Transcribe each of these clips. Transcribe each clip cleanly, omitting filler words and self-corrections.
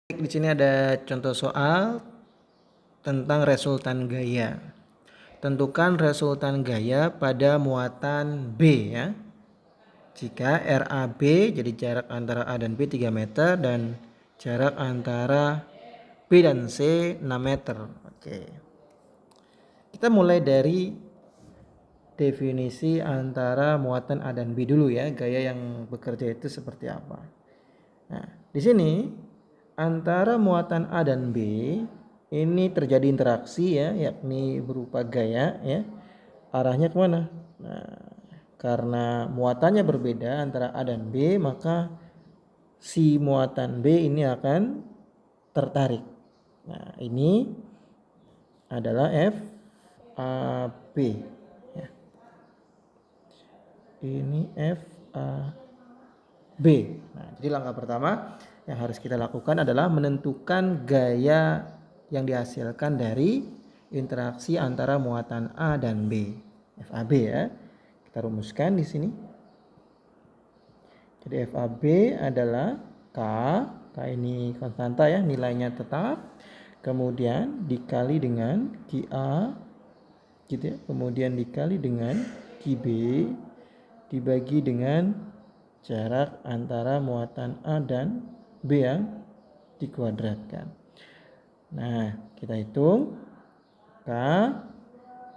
Di sini ada contoh soal tentang resultan gaya. Tentukan resultan gaya pada muatan B ya. Jika RAB jadi jarak antara A dan B 3 meter dan jarak antara B dan C 6 meter. Oke. Kita mulai dari definisi antara muatan A dan B dulu ya. Gaya yang bekerja itu seperti apa. Nah, di sini antara muatan A dan B ini terjadi interaksi ya, yakni berupa gaya ya. Arahnya kemana? Nah, karena muatannya berbeda antara A dan B, maka si muatan B ini akan tertarik. Nah, ini adalah FAB ya. Ini FAB. Nah, jadi langkah pertama yang harus kita lakukan adalah menentukan gaya yang dihasilkan dari interaksi antara muatan A dan B. FAB ya. Kita rumuskan di sini. Jadi FAB adalah K ini konstanta ya, nilainya tetap. Kemudian dikali dengan QA gitu ya. Kemudian dikali dengan QB dibagi dengan jarak antara muatan A dan B yang dikuadratkan. Nah, kita hitung. K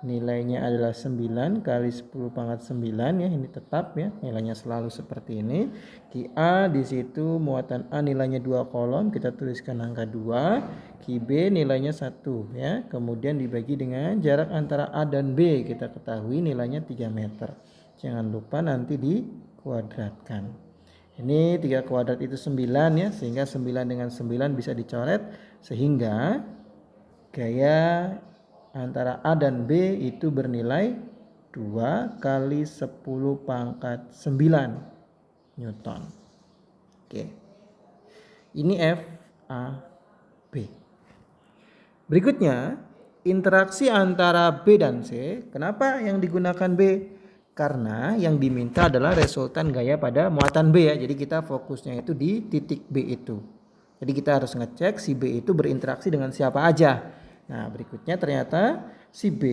nilainya adalah 9 kali 10 pangkat 9 ya, ini tetap ya, nilainya selalu seperti ini. QA di situ muatan A nilainya 2 kolom, kita tuliskan angka 2. QB nilainya 1 ya. Kemudian dibagi dengan jarak antara A dan B, kita ketahui nilainya 3 meter. Jangan lupa nanti dikuadratkan. Ini 3 kuadrat itu 9 ya, sehingga 9 dengan 9 bisa dicoret, sehingga gaya antara A dan B itu bernilai 2 kali 10 pangkat 9 Newton. Oke. Ini FAB. Berikutnya, interaksi antara B dan C. Kenapa yang digunakan B? Karena yang diminta adalah resultan gaya pada muatan B ya. Jadi kita fokusnya itu di titik B itu. Jadi kita harus ngecek si B itu berinteraksi dengan siapa aja. Nah, berikutnya ternyata si B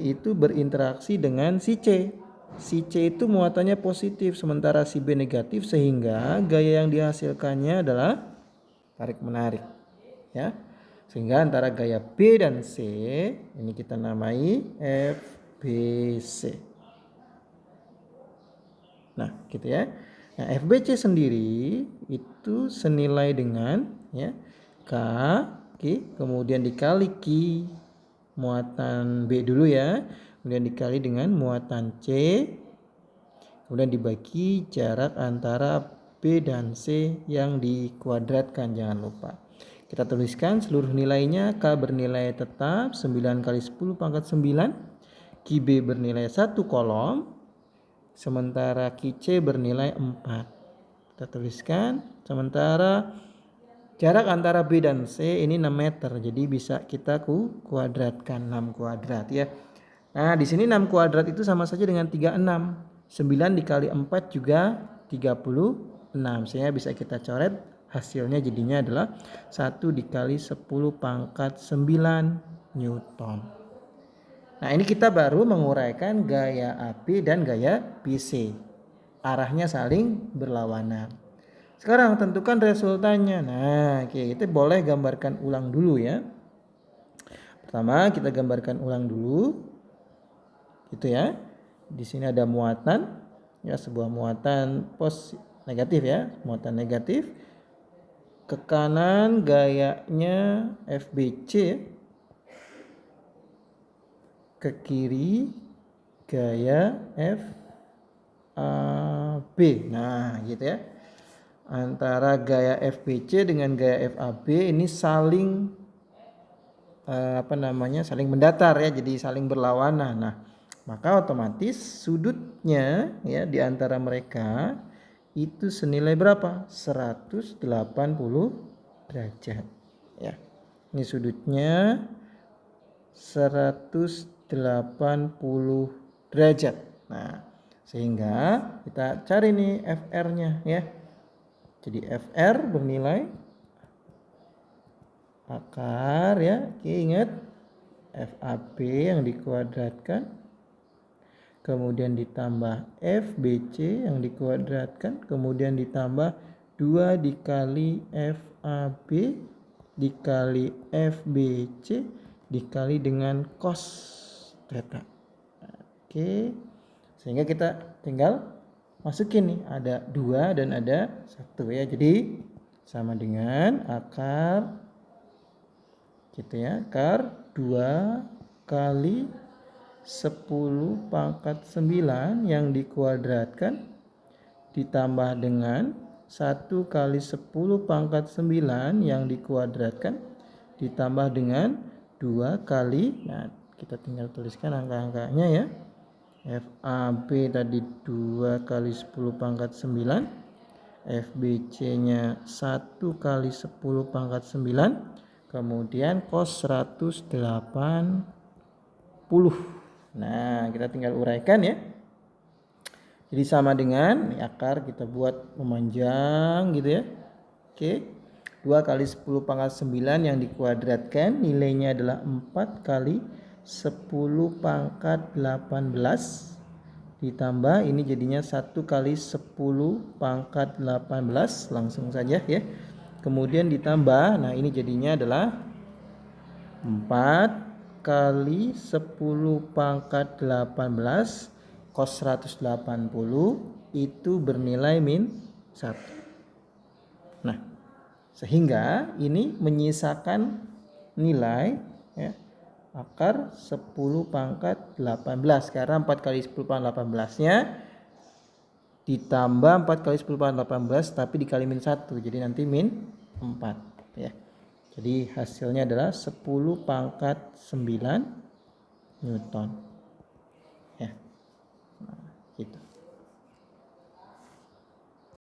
itu berinteraksi dengan si C. Si C itu muatannya positif sementara si B negatif, sehingga gaya yang dihasilkannya adalah tarik menarik ya. Sehingga antara gaya B dan C ini kita namai FBC. Nah, gitu ya. Nah, FBC sendiri itu senilai dengan ya K, kemudian dikali Q muatan B dulu ya, kemudian dikali dengan muatan C, kemudian dibagi jarak antara B dan C yang dikuadratkan, jangan lupa. Kita tuliskan seluruh nilainya. K bernilai tetap 9 kali 10 pangkat 9, QB bernilai 1 kolom, sementara QC bernilai 4. Kita tuliskan, sementara jarak antara B dan C ini 6 meter. Jadi bisa kita kuadratkan 6 kuadrat ya. Nah, di sini 6 kuadrat itu sama saja dengan 36. 9 dikali 4 juga 36. Sehingga bisa kita coret, hasilnya jadinya adalah 1 dikali 10 pangkat 9 Newton. Nah, ini kita baru menguraikan gaya AB dan gaya BC. Arahnya saling berlawanan. Sekarang tentukan resultannya. Nah, kita boleh gambarkan ulang dulu ya. Pertama kita gambarkan ulang dulu. Gitu ya. Di sini ada muatan ya, sebuah muatan negatif ya, muatan negatif. Ke kanan gayanya FBC, ke kiri gaya FAB. Nah, gitu ya. Antara gaya FBC dengan gaya FAB ini saling saling mendatar ya, jadi saling berlawanan. Nah, maka otomatis sudutnya ya di antara mereka itu senilai berapa? 180 derajat ya. Ini sudutnya 180 derajat. Nah, sehingga kita cari nih FR-nya ya. Jadi FR bernilai akar ya. Oke, ingat FAB yang dikuadratkan, kemudian ditambah FBC yang dikuadratkan, kemudian ditambah 2 dikali FAB dikali FBC dikali dengan cos theta. Oke, sehingga kita tinggal masukin nih, ada 2 dan ada 1 ya. Jadi sama dengan akar gitu ya, akar 2 kali 10 pangkat 9 yang dikuadratkan ditambah dengan 1 kali 10 pangkat 9 yang dikuadratkan ditambah dengan 2 kali, nah kita tinggal tuliskan angka-angkanya ya. FAB tadi 2 kali 10 pangkat 9, FBC nya 1 kali 10 pangkat 9, kemudian cos 180. Nah, kita tinggal uraikan ya. Jadi sama dengan akar kita buat memanjang gitu ya. Oke. 2 kali 10 pangkat 9 yang dikuadratkan nilainya adalah 4 kali 10 pangkat 18 ditambah ini jadinya 1 kali 10 pangkat 18, langsung saja ya. Kemudian ditambah, nah ini jadinya adalah 4 kali 10 pangkat 18 cos 180 itu bernilai min 1. Nah, sehingga ini menyisakan nilai ya, akar 10 pangkat 18 karena 4 kali 10 pangkat 18 nya ditambah 4 kali 10 pangkat 18 tapi dikali min 1, jadi nanti min 4 ya. Jadi hasilnya adalah 10 pangkat 9 Newton. Ya. Nah, gitu.